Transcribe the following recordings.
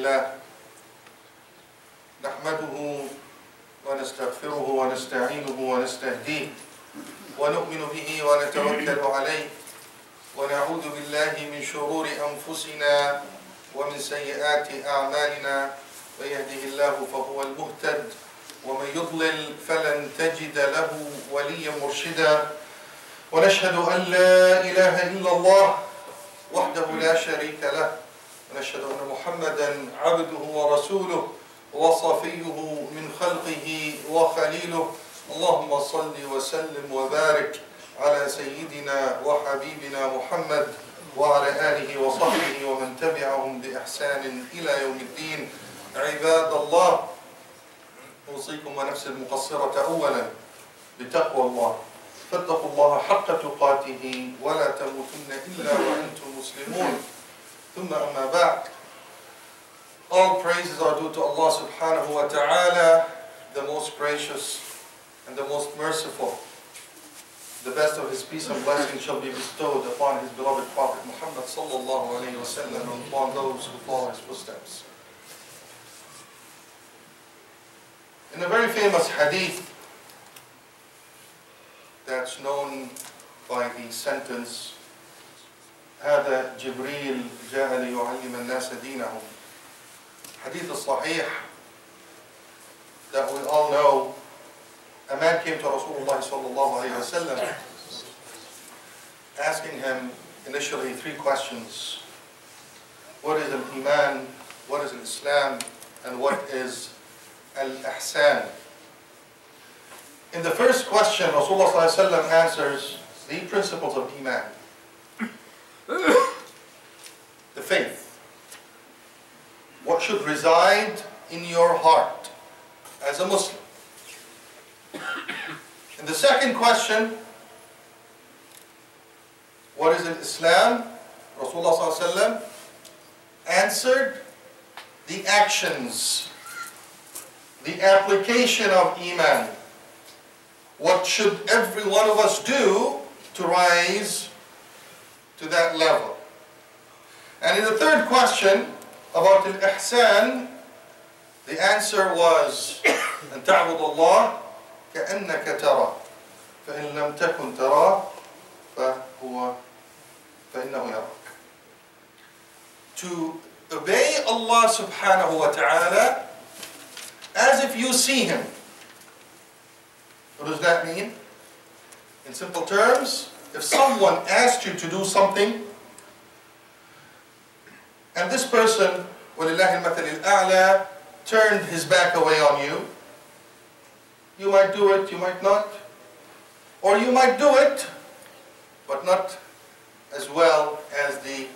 لله نحمده ونستغفره ونستعينه ونستهديه ونؤمن به ونتوكل عليه ونعوذ بالله من شرور أنفسنا ومن سيئات أعمالنا من يهده الله فهو المهتد ومن يضلل فلن تجد له وليا مرشدا ونشهد أن لا إله إلا الله وحده لا شريك له ونشهد أن محمدا عبده ورسوله وصفيه من خلقه وخليله اللهم صل وسلم وبارك على سيدنا وحبيبنا محمد وعلى آله وصحبه ومن تبعهم بإحسان إلى يوم الدين. عباد الله، أوصيكم ونفسي المقصرة أولا بتقوى الله، فاتقوا الله حق تقاته ولا تموتن إلا وأنتم مسلمون. ثم أما بعد. All praises are due to Allah subhanahu wa ta'ala, the most gracious and the most merciful. The best of his peace and blessing shall be bestowed upon his beloved Prophet Muhammad sallallahu alayhi wa sallam and upon those who follow his footsteps. In a very famous hadith that's known by the sentence هذا جبريل جاء ليعلم الناس دينهم, hadith al-sahih that we all know, a man came to Rasulullah sallallahu alayhi wa sallam asking him initially 3 questions. What is al-Iman, what is al-Islam, and what is al-Ihsan? In the first question, Rasulullah sallallahu alayhi wa sallam answers the principles of Iman, the faith, what should reside in your heart as a Muslim. In the second question, what is Islam? Rasulullah sallallahu alaihi wasallam answered the actions, the application of Iman. What should every one of us do to rise to that level? And in the third question about al-Ihsan, the answer was أن تعبد الله كأنك ترى فإن لم تكن تراه فإنه يراك. To obey Allah subhanahu wa ta'ala as if you see Him. What does that mean? In simple terms, if someone asked you to do something and this person, وَلِلَّهِ الْمَثَلِ الْأَعْلَى, turned his back away on you, you might do it, you might not. Or you might do it, but not as well as the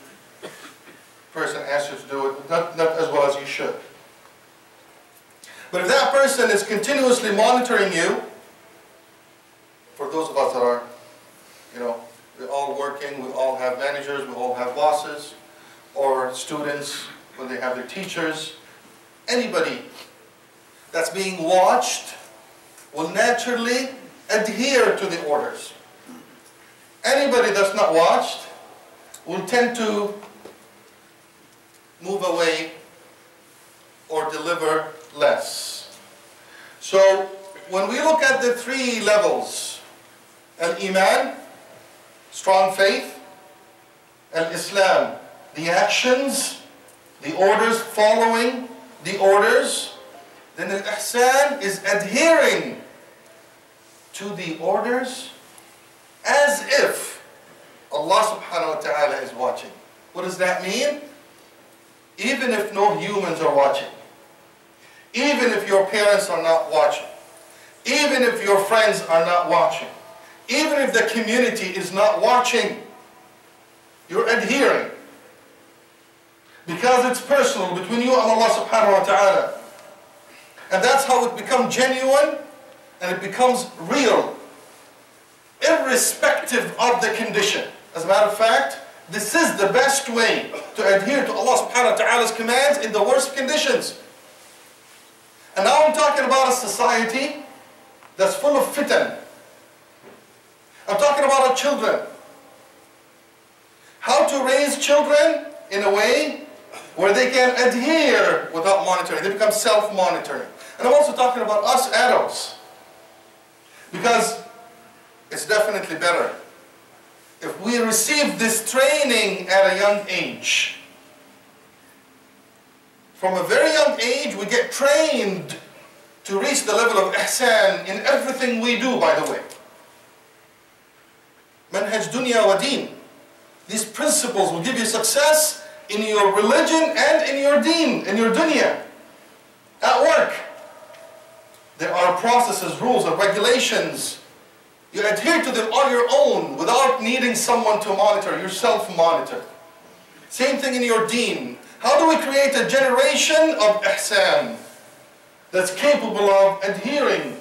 person asked you to do it, not as well as you should. But if that person is continuously monitoring you, for those of us that are, we're all working, we all have managers, we all have bosses, or students when they have their teachers, anybody that's being watched will naturally adhere to the orders. Anybody that's not watched will tend to move away or deliver less. So when we look at the 3 levels, al-Iman, strong faith, al-Islam, the actions, the orders, following the orders, then al-Ihsan is adhering to the orders as if Allah subhanahu wa ta'ala is watching. What does that mean? Even if no humans are watching, even if your parents are not watching, even if your friends are not watching, even if the community is not watching, you're adhering. Because it's personal between you and Allah subhanahu wa ta'ala. And that's how it becomes genuine and it becomes real, irrespective of the condition. As a matter of fact, this is the best way to adhere to Allah subhanahu wa ta'ala's commands in the worst conditions. And now I'm talking about a society that's full of fitan. I'm talking about our children. How to raise children in a way where they can adhere without monitoring. They become self-monitoring. And I'm also talking about us adults, because it's definitely better if we receive this training at a young age. From a very young age, we get trained to reach the level of ihsan in everything we do, by the way. Manhaj dunya wa deen. These principles will give you success in your religion and in your deen, in your dunya. At work, there are processes, rules, and regulations. You adhere to them on your own without needing someone to monitor. You self-monitor. Same thing in your deen. How do we create a generation of ihsan that's capable of adhering,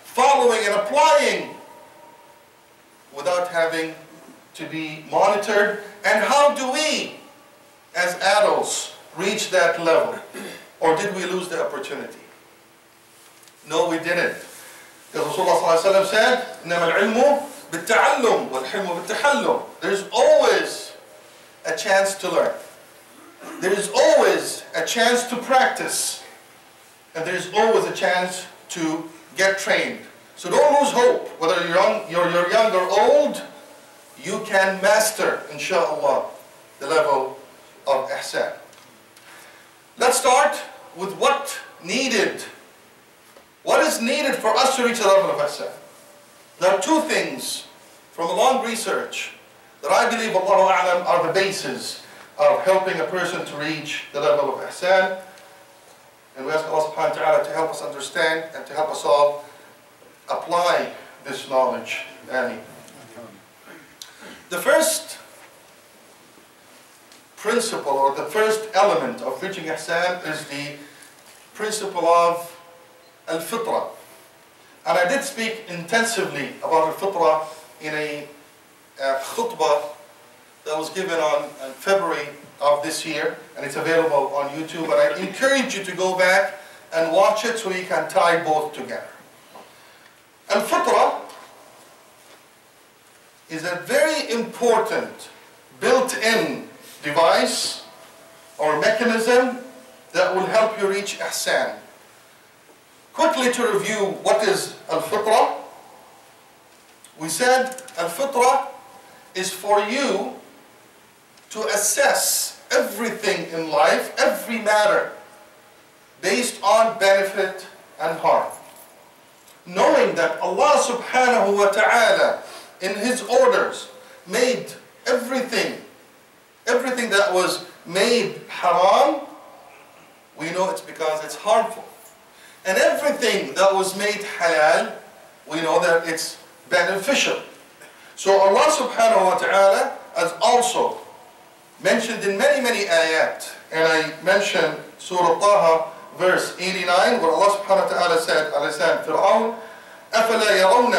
following, and applying without having to be monitored? And how do we, as adults, reach that level? Or did we lose the opportunity? No, we didn't. Because Rasulullah ﷺ said, إِنَّمَا الْعِلْمُ بِالتَّعَلُّمِ وَالْحِلْمُ بِالتَّحَلُّمِ. There's always a chance to learn. There is always a chance to practice. And there is always a chance to get trained. So don't lose hope. Whether you're young or old, you can master, inshaAllah, the level of ihsan. Let's start with what needed. What is needed for us to reach the level of ihsan? There are two things from a long research that I believe, Allahu A'lam, are the basis of helping a person to reach the level of ihsan. And we ask Allah subhanahu wa ta'ala to help us understand and to help us all apply this knowledge. Ameen. The first principle, or the first element of reaching ihsan, is the principle of al-FITRA. And I did speak intensively about al-FITRA in a khutbah that was given on February of this year, and it's available on YouTube. And I encourage you to go back and watch it so you can tie both together. Al-FITRA is a very important built-in device or mechanism that will help you reach ihsan. Quickly to review, what is al-fitra? We said al-fitra is for you to assess everything in life, every matter, based on benefit and harm. Knowing that Allah subhanahu wa ta'ala in His orders made everything that was made haram, we know it's because it's harmful. And everything that was made halal, we know that it's beneficial. So Allah subhanahu wa ta'ala has also mentioned in many ayat, and I mentioned Surah Taha verse 89, where Allah subhanahu wa ta'ala said, al-lisan Fir'aun, أَفَلَا يَرَوْنَ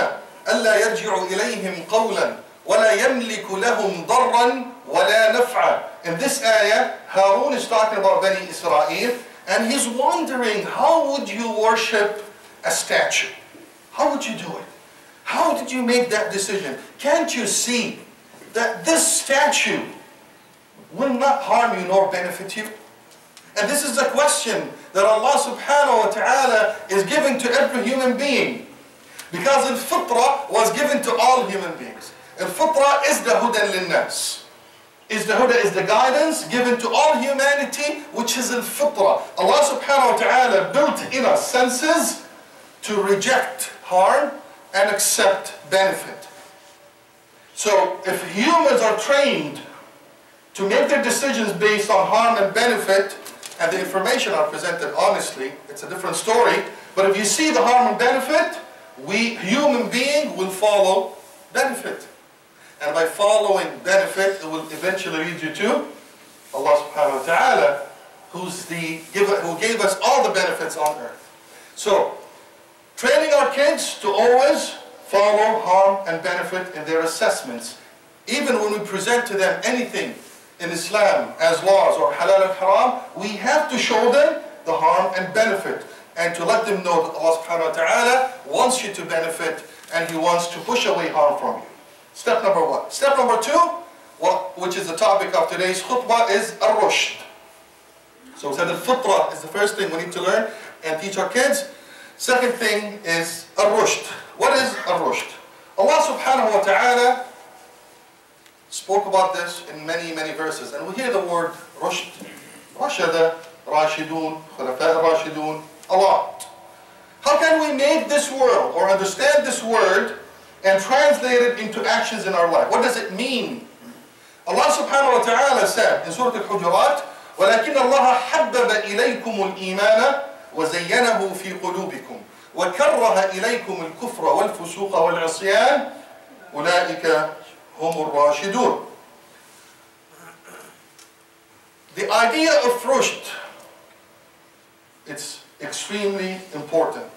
أَلَّا يَرْجِعُ إِلَيْهِمْ قَوْلًا وَلَا يَمْلِكُ لَهُمْ ضَرًّا وَلَا نَفْعًا. In this ayah, Harun is talking about Bani Israel, and he's wondering, how would you worship a statue? How would you do it? How did you make that decision? Can't you see that this statue will not harm you nor benefit you? And this is a question that Allah subhanahu wa ta'ala is giving to every human being. Because al-fitra was given to all human beings. Al-fitra is the hudan lin-nas. Is the guidance given to all humanity, which is al-fitra. Allah subhanahu wa ta'ala built in us senses to reject harm and accept benefit. So if humans are trained to make their decisions based on harm and benefit, and the information are presented honestly, it's a different story, but if you see the harm and benefit, we human being will follow benefit. And by following benefit, it will eventually lead you to Allah subhanahu wa ta'ala, who gave us all the benefits on earth. So, training our kids to always follow harm and benefit in their assessments. Even when we present to them anything in Islam as laws or halal and haram, we have to show them the harm and benefit, and to let them know that Allah subhanahu wa ta'ala wants you to benefit, and He wants to push away harm from you. Step number one. Step number two, which is the topic of today's khutbah, is al-rushd. So we said al-fitra is the first thing we need to learn and teach our kids. Second thing is al-rushd. What is al-rushd? Allah subhanahu wa ta'ala spoke about this in many, many verses. And we hear the word rushd, rashada, RASHIDOON, khulafa RASHIDOON, a lot. How can we make this word or understand this word and translate it into actions in our life? What does it mean? Allah subhanahu wa ta'ala said in Surah Al-Hujurat, وَلَكِنَّ اللَّهَ حَبَّبَ إِلَيْكُمُ الْإِيمَانَ وَزَيَّنَهُ فِي قُلُوبِكُمْ وَكَرَّهَ إِلَيْكُمُ الْكُفْرَ وَالْفُسُوقَ وَالْعِصْيَانَ أُولَٰئِكَ هُمُ الرَّاشِدُونَ. The idea of rushd, it's extremely important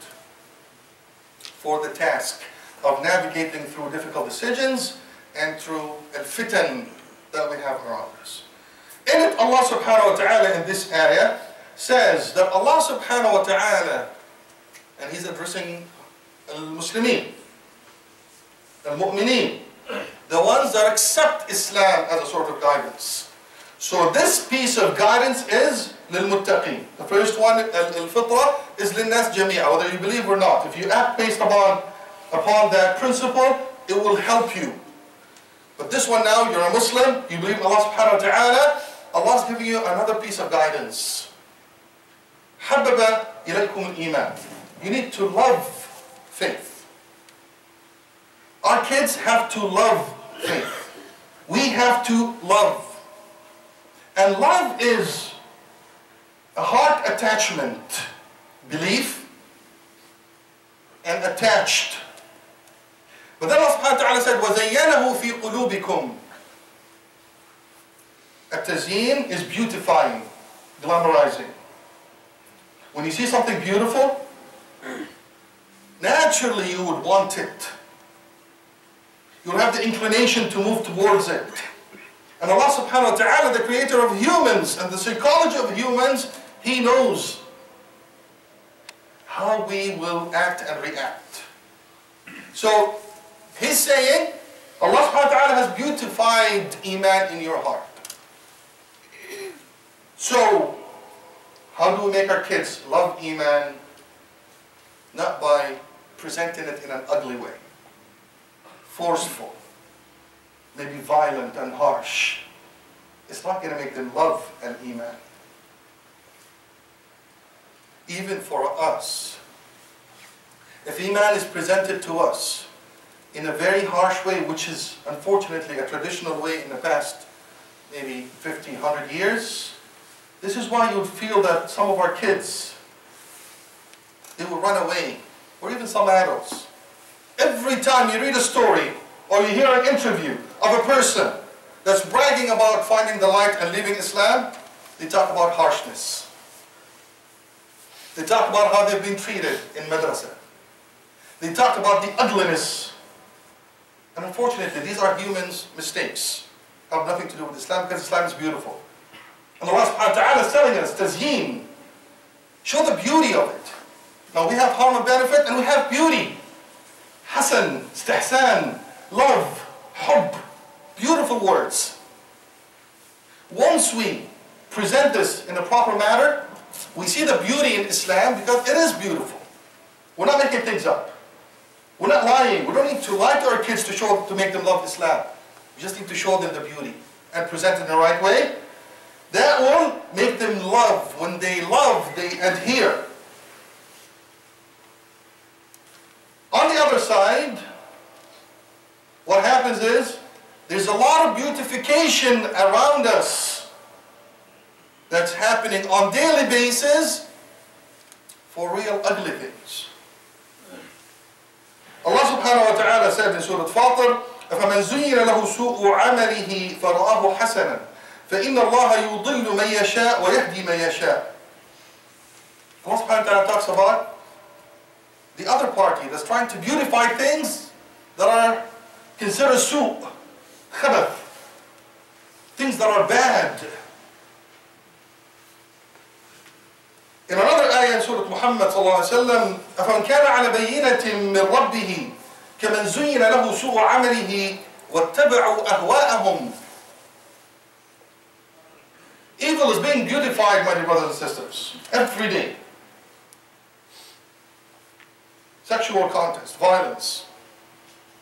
for the task of navigating through difficult decisions and through al-fitan that we have around us. In it, Allah subhanahu wa ta'ala in this ayah says that Allah subhanahu wa ta'ala, and He's addressing al-Muslimin, al-Mu'mineen, the ones that accept Islam as a sort of guidance. So this piece of guidance is lil-muttaqeen. The first one, al-fitra, is lil-nas jami'a, whether you believe or not. If you act based upon that principle, it will help you. But this one now, you're a Muslim, you believe Allah subhanahu wa ta'ala, Allah's giving you another piece of guidance. حَبَّبَ إِلَيْكُمُ الْإِيمَانِ. You need to love faith. Our kids have to love faith. We have to love. And love is a heart attachment, belief, and attached. But then Allah subhanahu wa ta'ala said, وَزَيَّنَهُ فِي قُلُوبِكُمْ. At-tazyin is beautifying, glamorizing. When you see something beautiful, naturally you would want it. You'll have the inclination to move towards it. And Allah subhanahu wa ta'ala, the creator of humans and the psychology of humans, He knows how we will act and react. So, He's saying, Allah subhanahu wa ta'ala has beautified Iman in your heart. So, how do we make our kids love Iman? Not by presenting it in an ugly way, forceful, maybe violent and harsh. It's not going to make them love an Iman. Even for us, if Iman is presented to us in a very harsh way, which is unfortunately a traditional way in the past maybe 50, 100 years, this is why you'll feel that some of our kids, they will run away, or even some adults. Every time you read a story or you hear an interview of a person that's bragging about finding the light and leaving Islam, they talk about harshness. They talk about how they've been treated in madrasa. They talk about the ugliness. And unfortunately, these are humans' mistakes. Have nothing to do with Islam, because Islam is beautiful. And Allah subhanahu wa ta'ala is telling us, tazyin, show the beauty of it. Now we have harm and benefit, and we have beauty. Hasan, istihsan, love, hubb, beautiful words. Once we present this in a proper manner, we see the beauty in Islam because it is beautiful. We're not making things up. We're not lying. We don't need to lie to our kids to make them love Islam. We just need to show them the beauty and present it in the right way. That will make them love. When they love, they adhere. On the other side, what happens is, there's a lot of beautification around us that's happening on a daily basis for real ugly things. Allah subhanahu wa ta'ala said in Surah Fatir, فَمَنْ زُيِّنَ لَهُ سُوءُ عَمَلِهِ فَرَآهُ حَسَنًا فَإِنَّ اللَّهَ يُضِلُّ مَنْ يَشَاءُ وَيَهْدِي مَنْ يَشَاءُ. Allah subhanahu wa ta'ala talks about the other party that's trying to beautify things that are considered su', khabath, things that are bad. In another ayah in Surah Muhammad sallallahu alayhi wa sallam, أَفَمْ كَانَ عَلَى بَيِّنَةٍ مِّن رَبِّهِ كَمَنْ زُيِّنَ لَهُ سُوءُ عَمَلِهِ وَاتَّبَعُوا أَهْوَاءَهُمْ evil is being beautified, my dear brothers and sisters, every day. Sexual contest, violence,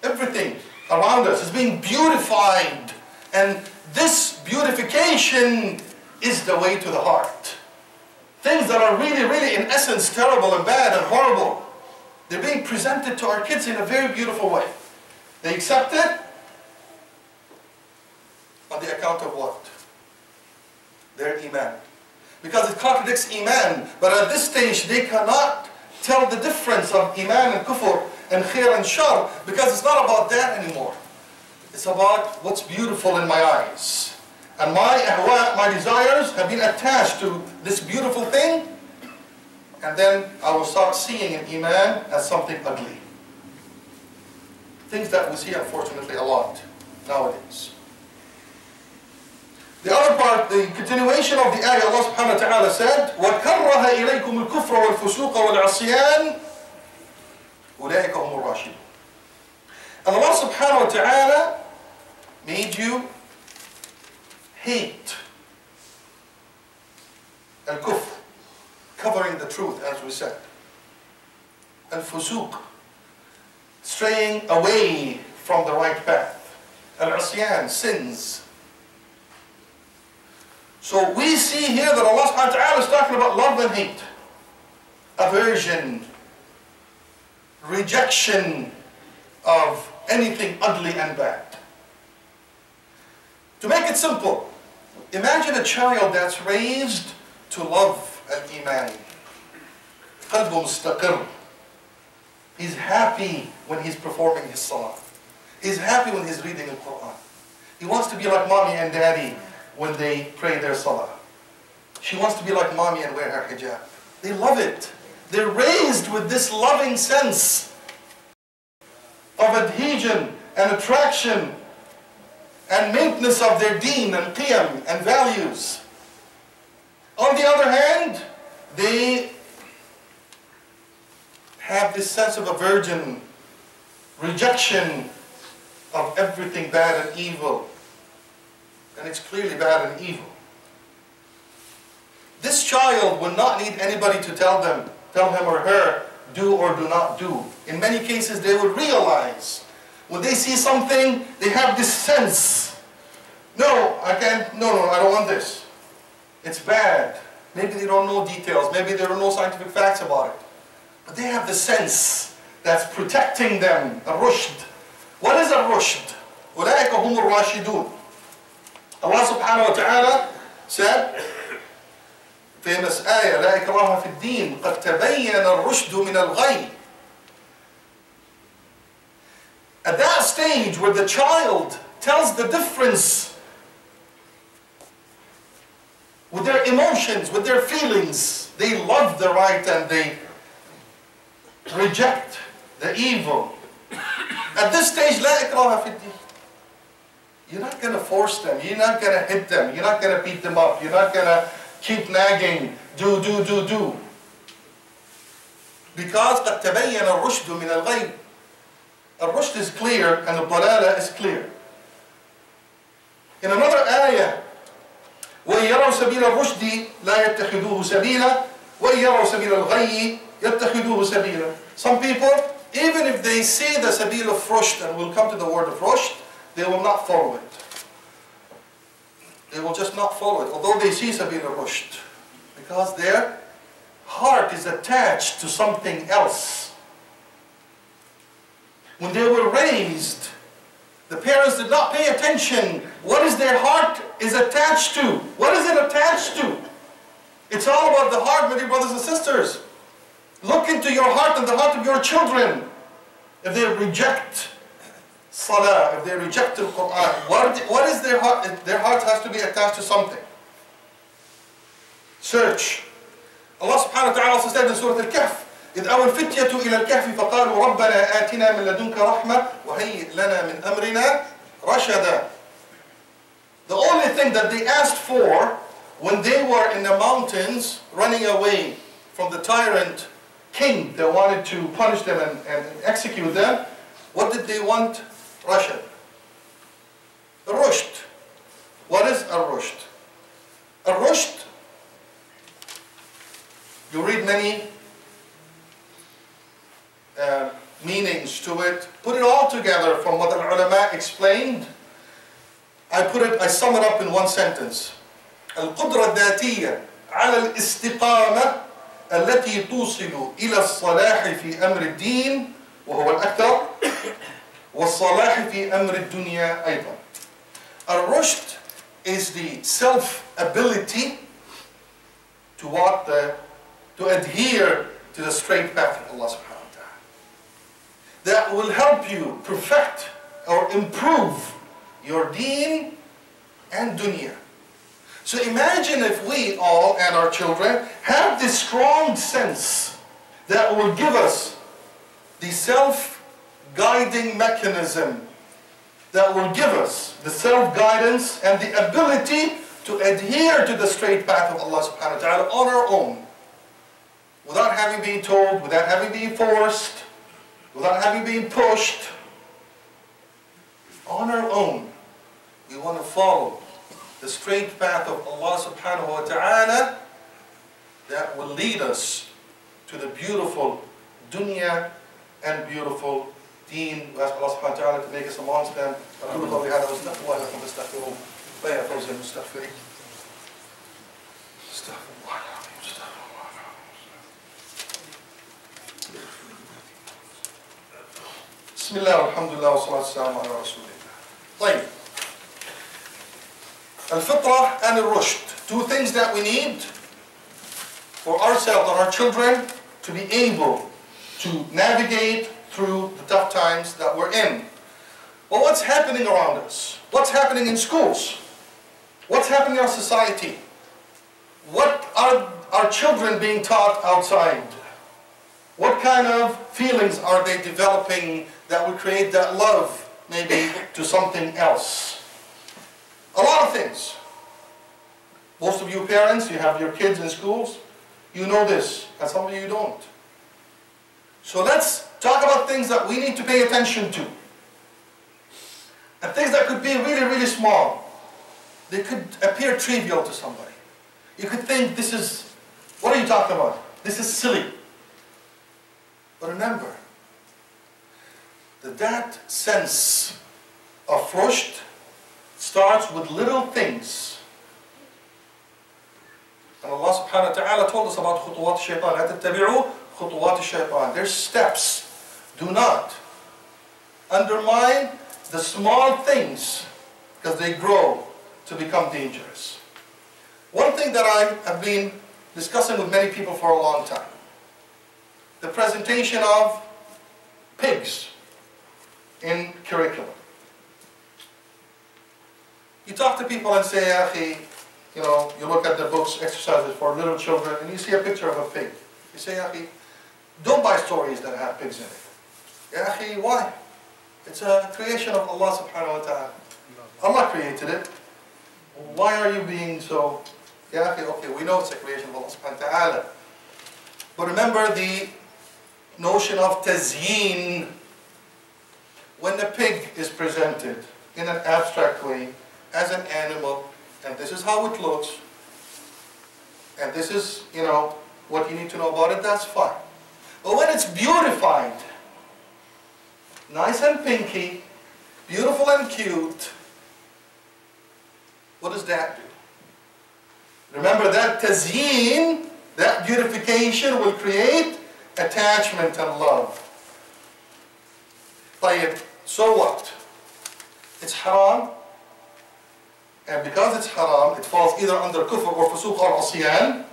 everything around us is being beautified. And this beautification is the way to the heart. Things that are really, really in essence terrible and bad and horrible, they're being presented to our kids in a very beautiful way. They accept it on the account of what? Their iman. Because it contradicts iman. But at this stage they cannot tell the difference of iman and kufr and khair and shar, because it's not about that anymore. It's about what's beautiful in my eyes. And my ahwa, my desires have been attached to this beautiful thing, and then I will start seeing an iman as something ugly. Things that we see unfortunately a lot nowadays. The other part, the continuation of the ayah, Allah subhanahu wa ta'ala said, وَكَرَّهَ إِلَيْكُمُ الْكُفْرَ وَالْفُسُوقَ وَالْعَصْيَانِ أُولَٰئِكَ هُمُ الرَّاشِدُونَ. And Allah subhanahu wa ta'ala made you hate al-kufr, covering the truth, as we said. Al-fusuq, straying away from the right path. Al-asyan, sins. So we see here that Allah subhanahu wa ta'ala is talking about love and hate, aversion, rejection of anything ugly and bad. To make it simple, imagine a child that's raised to love al-iman. قلبه مستقر. He's happy when he's performing his salah. He's happy when he's reading the Quran. He wants to be like mommy and daddy when they pray their salah. She wants to be like mommy and wear her hijab. They love it. They're raised with this loving sense of adhesion and attraction and maintenance of their deen and qiyam and values. On the other hand, they have this sense of aversion, rejection of everything bad and evil. And it's clearly bad and evil. This child will not need anybody to tell him or her, do or do not do. In many cases, they will realize when they see something, they have this sense. No, I don't want this. It's bad. Maybe they don't know details. Maybe there are no scientific facts about it. But they have the sense that's protecting them. Al-rushd. What is al-rushd? أُولَٰئِكَ هُمُ الرَّاشِدُونَ. Allah subhanahu wa ta'ala said, famous ayah, لَا إِكْرَاهَ فِي الدِّينِ قَدْ تَبَيَّنَ الرُّشْدُ مِنَ الْغَيِّ. At that stage where the child tells the difference with their emotions, with their feelings, they love the right and they reject the evil. At this stage, لَا إِكْرَاهَ فِي الدِّينِ. You're not going to force them. You're not going to hit them. You're not going to beat them up. You're not going to keep nagging. Do. Because قَدْ تَبَيَّنَ الرُّشْدُ مِنَ الْغَيِّ. Al-rushd is clear and al-dalala is clear. In another ayah, وَإِن يَرَوْا سَبِيلَ الرُّشْدِ لَا يَتَّخِذُوهُ سَبِيلًا وَإِن يَرَوْا سَبِيلَ الْغَيِّ يَتَّخِذُوهُ سَبِيلًا. Some people, even if they see the sabil of rushd, and we'll come to the word of rushd, they will not follow it. They will just not follow it, although they see sabil of rushd, because their heart is attached to something else. When they were raised, the parents did not pay attention. What is their heart is attached to? What is it attached to? It's all about the heart, my dear brothers and sisters. Look into your heart and the heart of your children. If they reject salah, if they reject the Quran, what is their heart? Their heart has to be attached to something. Search. Allah subhanahu wa ta'ala also said in Surah Al-Kahf, إذ أوى الفتية إلى الكهف فقالوا ربنا آتنا من لدنك رحمة وهيئ لنا من أمرنا رشدا. The only thing that they asked for when they were in the mountains running away from the tyrant king that wanted to punish them and execute them, what did they want? Rashad. Rushd. What is a rushd? Al-Rushd, you read many meanings to it. Put it all together from what the ulama explained. I sum it up in one sentence. القدرة الذاتية على الاستقامة التي توصل إلى الصلاح في أمر الدين وهو الأكثر والصلاح في أمر الدنيا أيضا. Al-Rushd is the self-ability to adhere to the straight path of Allah subhanahu wa ta'ala. That will help you perfect or improve your deen and dunya. So imagine if we all and our children have this strong sense that will give us the self-guiding mechanism, that will give us the self-guidance and the ability to adhere to the straight path of Allah subhanahu wa ta'ala on our own, without having been told, without having been forced, without having been pushed. On our own, we want to follow the straight path of Allah subhanahu wa ta'ala that will lead us to the beautiful dunya and beautiful deen. We ask Allah subhanahu wa ta'ala to make us amongst them. أقول قولي هذا واستغفر الله لكم فاستغفروه فيا فوز المستغفرين. استغفر الله العظيم استغفر الله العظيم. بسم الله والحمد لله والصلاة والسلام على رسول الله. طيب. Al-Fitra and Al-Rushd, two things that we need for ourselves and our children to be able to navigate through the tough times that we're in. But what's happening around us? What's happening in schools? What's happening in our society? What are our children being taught outside? What kind of feelings are they developing that would create that love maybe to something else? A lot of things. Most of you parents, you have your kids in schools, you know this, and some of you don't. So let's talk about things that we need to pay attention to. And things that could be really, really small. They could appear trivial to somebody. You could think, this is, what are you talking about? This is silly. But remember, that sense of rushd starts with little things. And Allah subhanahu wa ta'ala told us about خطوات الشيطان. لا تتبعوا خطوات الشيطان. There's steps. Do not undermine the small things because they grow to become dangerous. One thing that I have been discussing with many people for a long time, the presentation of pigs in curriculum. You talk to people and say, Akhi, you know, you look at the books, exercises for little children, and you see a picture of a pig. You say, Akhi, don't buy stories that have pigs in it. Ya Akhi, why? It's a creation of Allah subhanahu wa ta'ala. Allah created it. Why are you being so? Ya Akhi, okay, we know it's a creation of Allah subhanahu wa ta'ala. But remember the notion of tazyeen. When the pig is presented in an abstract way, as an animal, and this is how it looks, and this is, you know, what you need to know about it, that's fine. But when it's beautified, nice and pinky, beautiful and cute, what does that do? Remember that tazyeen, that beautification will create attachment and love. طيب, so what? It's haram. And because it's haram, it falls either under kufr or fusuq or asyan.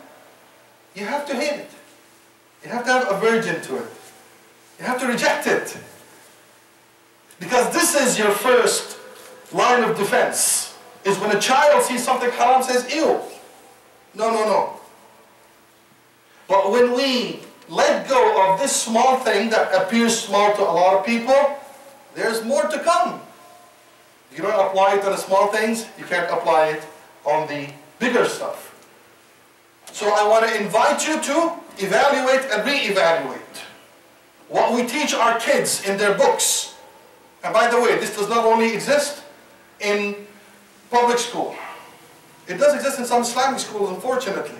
You have to hate it. You have to have aversion to it. You have to reject it. Because this is your first line of defense. Is when a child sees something haram, says, ew. No, no, no. But when we let go of this small thing that appears small to a lot of people, there's more to come. You don't apply it on the small things, you can't apply it on the bigger stuff. So I want to invite you to evaluate and re-evaluate what we teach our kids in their books. And by the way, this does not only exist in public school. It does exist in some Islamic schools, unfortunately.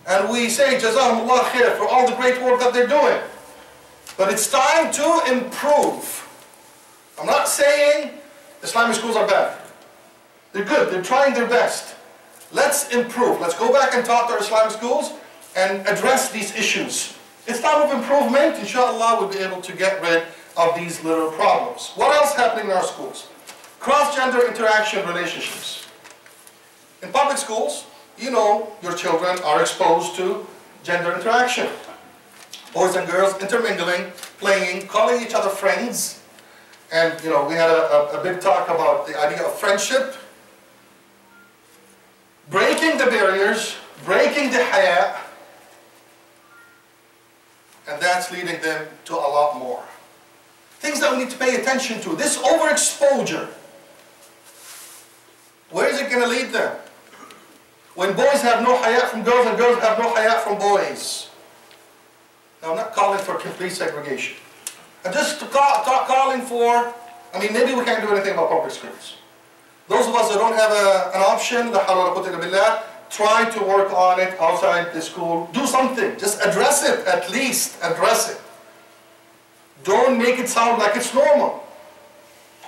And we say, Jazahumullah khair, for all the great work that they're doing. But it's time to improve. I'm not saying Islamic schools are bad. They're good, they're trying their best. Let's improve. Let's go back and talk to our Islamic schools and address these issues. It's time of improvement. Inshallah, we'll be able to get rid of these little problems. What else is happening in our schools? Cross-gender interaction relationships. In public schools, you know your children are exposed to gender interaction. Boys and girls intermingling, playing, calling each other friends. And you know, we had a big talk about the idea of friendship. Breaking the barriers, breaking the haya, and that's leading them to a lot more. Things that we need to pay attention to. This overexposure, where is it going to lead them? When boys have no haya from girls and girls have no haya from boys. Now, I'm not calling for complete segregation. I'm just calling for, I mean, maybe we can't do anything about public schools. Those of us that don't have an option, try to work on it outside the school. Do something. Just address it, at least. Address it. Don't make it sound like it's normal.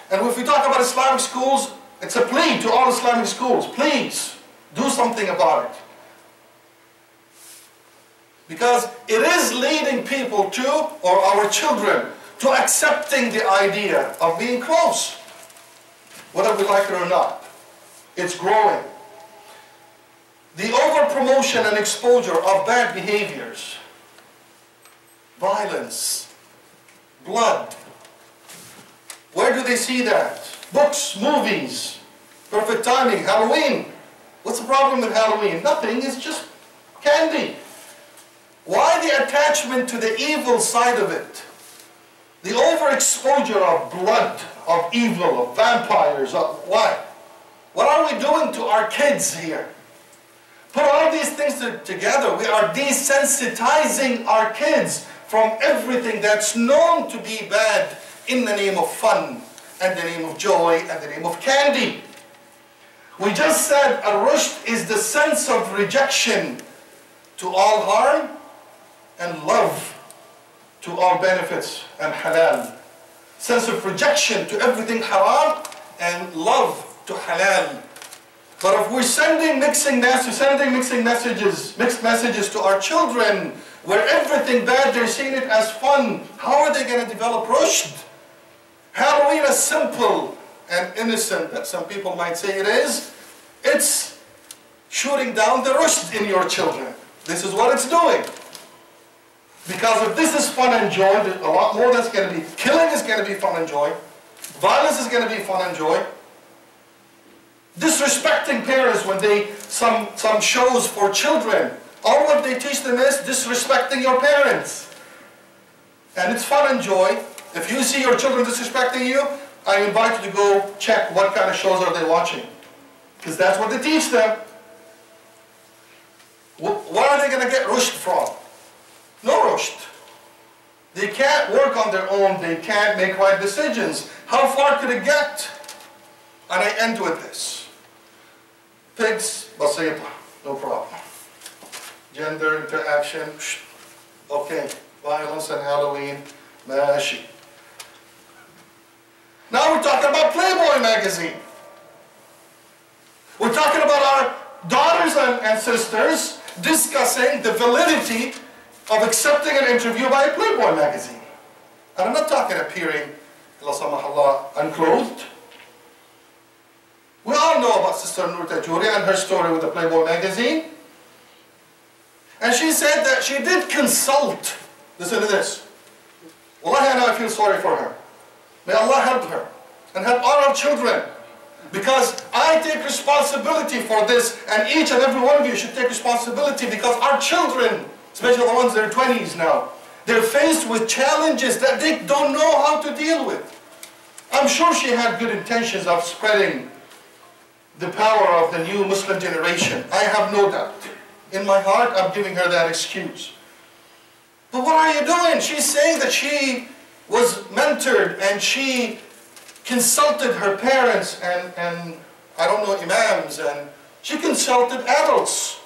And if we talk about Islamic schools, it's a plea to all Islamic schools. Please, do something about it. Because it is leading people to, or our children, to accepting the idea of being close. Whether we like it or not. It's growing. The over-promotion and exposure of bad behaviors, violence, blood. Where do they see that? Books, movies, perfect timing, Halloween. What's the problem with Halloween? Nothing, it's just candy. Why the attachment to the evil side of it? The overexposure of blood, of evil, of vampires, why? What are we doing to our kids here? Put all these things together, we are desensitizing our kids from everything that's known to be bad in the name of fun, and the name of joy, and the name of candy. We just said al-rushd is the sense of rejection to all harm and love to all benefits and halal. Sense of rejection to everything haram and love to halal. But if we're sending mixed messages to our children, where everything bad, they're seeing it as fun, how are they going to develop rushd? Halloween is simple and innocent, that some people might say it is. It's shooting down the rushd in your children. This is what it's doing. Because if this is fun and joy, there's a lot more that's going to be. Killing is going to be fun and joy. Violence is going to be fun and joy. Disrespecting parents when some shows for children, all what they teach them is disrespecting your parents. And it's fun and joy. If you see your children disrespecting you, I invite you to go check what kind of shows are they watching. Because that's what they teach them. What are they going to get rushd from? No rushd. They can't work on their own. They can't make right decisions. How far could it get? And I end with this. Pigs, basita, no problem. Gender interaction, okay. Violence and Halloween, mashi. Now we're talking about Playboy magazine. We're talking about our daughters and sisters discussing the validity of accepting an interview by a Playboy magazine. And I'm not talking appearing, la samahullah, unclothed. We all know about Sister Nur Tajuri and her story with the Playboy magazine. And she said that she did consult. Listen to this. Wallahi, now I feel sorry for her. May Allah help her and help all our children. Because I take responsibility for this, and each and every one of you should take responsibility, because our children, especially the ones that are 20s now, they're faced with challenges that they don't know how to deal with. I'm sure she had good intentions of spreading the power of the new Muslim generation. I have no doubt. In my heart, I'm giving her that excuse. But what are you doing? She's saying that she was mentored and she consulted her parents and I don't know, imams, and She consulted adults.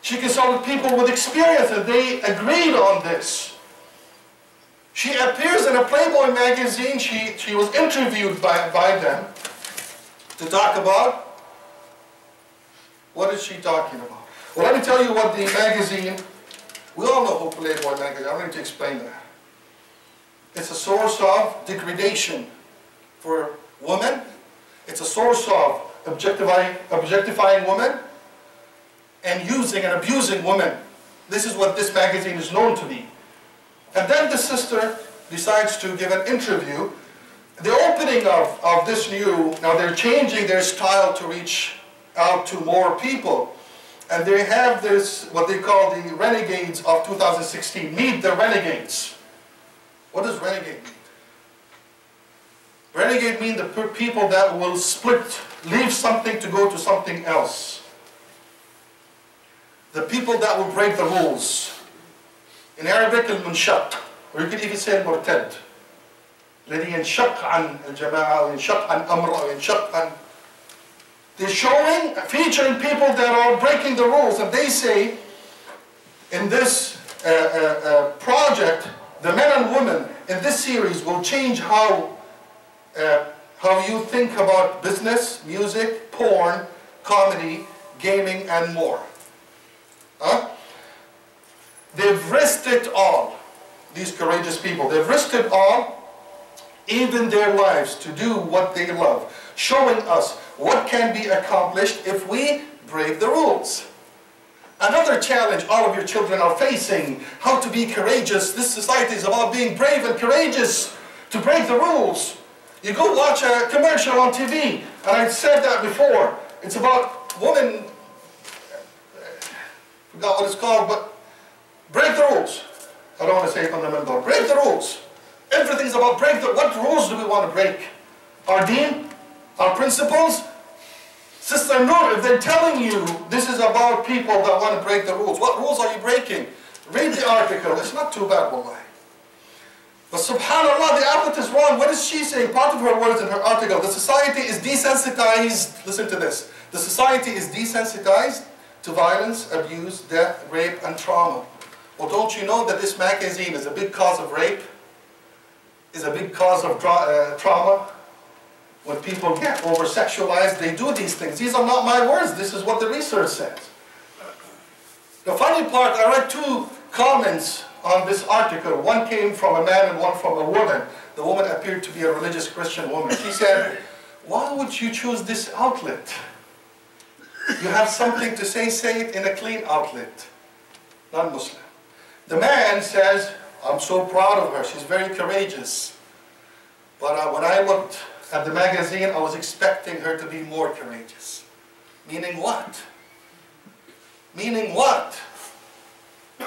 She consulted people with experience, and they agreed on this. She appears in a Playboy magazine. She was interviewed by them to talk about, what is she talking about? Well, let me tell you what the magazine, we all know who Playboy magazine, I'm going to explain that. It's a source of degradation for women. It's a source of objectifying women and using and abusing women. This is what this magazine is known to be. And then the sister decides to give an interview. The opening of this now they're changing their style to reach out to more people. And they have this, what they call the Renegades of 2016. Meet the Renegades. What does renegade mean? Renegade means the people that will split, leave something to go to something else. The people that will break the rules. In Arabic, al-munshaq, or you could even say al-murtad. الذي ينشق عن الجماعة أو ينشق عن أمر أو ينشق عن. They're showing, featuring people that are breaking the rules, and they say in this project, the men and women in this series will change how you think about business, music, porn, comedy, gaming, and more. They've risked it all, these courageous people. They've risked it all, even their lives, to do what they love, showing us what can be accomplished if we break the rules. Another challenge all of your children are facing, how to be courageous. This society is about being brave and courageous to break the rules. You go watch a commercial on TV, and I said that before. It's about women, forgot what it's called, but break the rules. I don't want to say it on the minbar. Break the rules. Everything's about what rules do we want to break? Our deen? Our principles? Sister Noor, if they're telling you this is about people that want to break the rules, what rules are you breaking? Read the article. It's not too bad, wallahi. But subhanAllah, the outlet is wrong. What is she saying? Part of her words in her article, the society is desensitized. Listen to this. The society is desensitized to violence, abuse, death, rape, and trauma. Well, don't you know that this magazine is a big cause of rape? Is a big cause of trauma? When people get over-sexualized, they do these things. These are not my words. This is what the research says. The funny part, I read two comments on this article. One came from a man and one from a woman. The woman appeared to be a religious Christian woman. She said, why would you choose this outlet? You have something to say it in a clean outlet. Non-Muslim. The man says, I'm so proud of her. She's very courageous. But when I looked at the magazine, I was expecting her to be more courageous. Meaning what? Meaning what?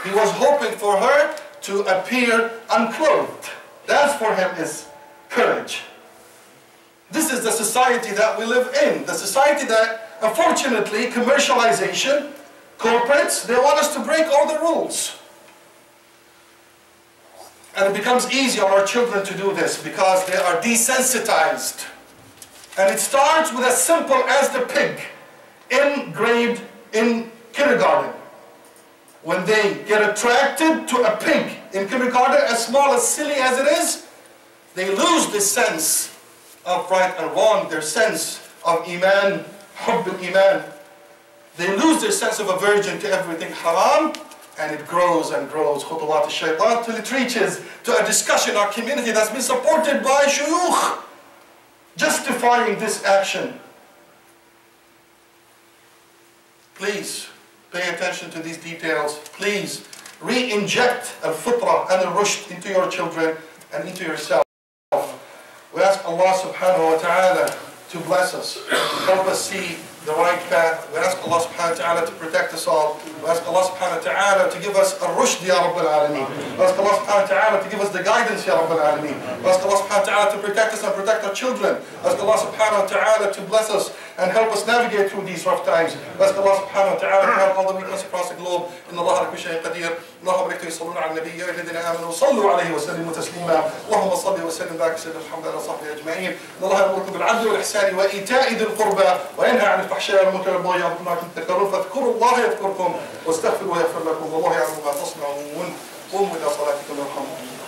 He was hoping for her to appear unclothed. That for him is courage. This is the society that we live in. The society that, unfortunately, commercialization, corporates, they want us to break all the rules. And it becomes easy on our children to do this because they are desensitized. And it starts with as simple as the pig engraved in kindergarten. When they get attracted to a pig in kindergarten, as small, as silly as it is, they lose this sense of right and wrong, their sense of iman, hubb al-iman. They lose their sense of aversion to everything haram, and it grows and grows, khutawat al-shaytan, till it reaches to a discussion in our community that's been supported by shuyukh, justifying this action. Please pay attention to these details. Please re-inject al-fitra and al-rushd into your children and into yourself. We ask Allah subhanahu wa ta'ala to bless us, help us see the right path. We ask Allah subhanahu wa ta'ala to protect us all. We ask Allah subhanahu wa ta'ala to give us a rushd, Ya Rabbil Alameen. We ask Allah subhanahu wa ta'ala to give us the guidance, Ya Rabbil Alameen. We ask Allah subhanahu wa ta'ala to protect us and protect our children. We ask Allah subhanahu wa ta'ala to bless us and help us navigate through these rough times. We ask Allah subhanahu wa ta'ala to help all the weakness across the globe. Inna Allah ala kulli shay'in qadir. Allahumma barik yusalluna ala nabiy ya alladhina amanu sallu alayhi wa sallimu taslima. Allahumma salli wa sallim barik sayyidina Muhammad wa sahbihi ajma'in. Inna Allah ya'murukum bil 'adli wal ihsani wa ita'i dhil qurba wa yanha 'anil الفحشاء والمنكر والبغي يعظكم لعلكم تذكرون فاذكروا الله يذكركم واستغفروه يغفر لكم والله يعلم ما تصنعون قوموا إلى صلاتكم يرحمكم الله.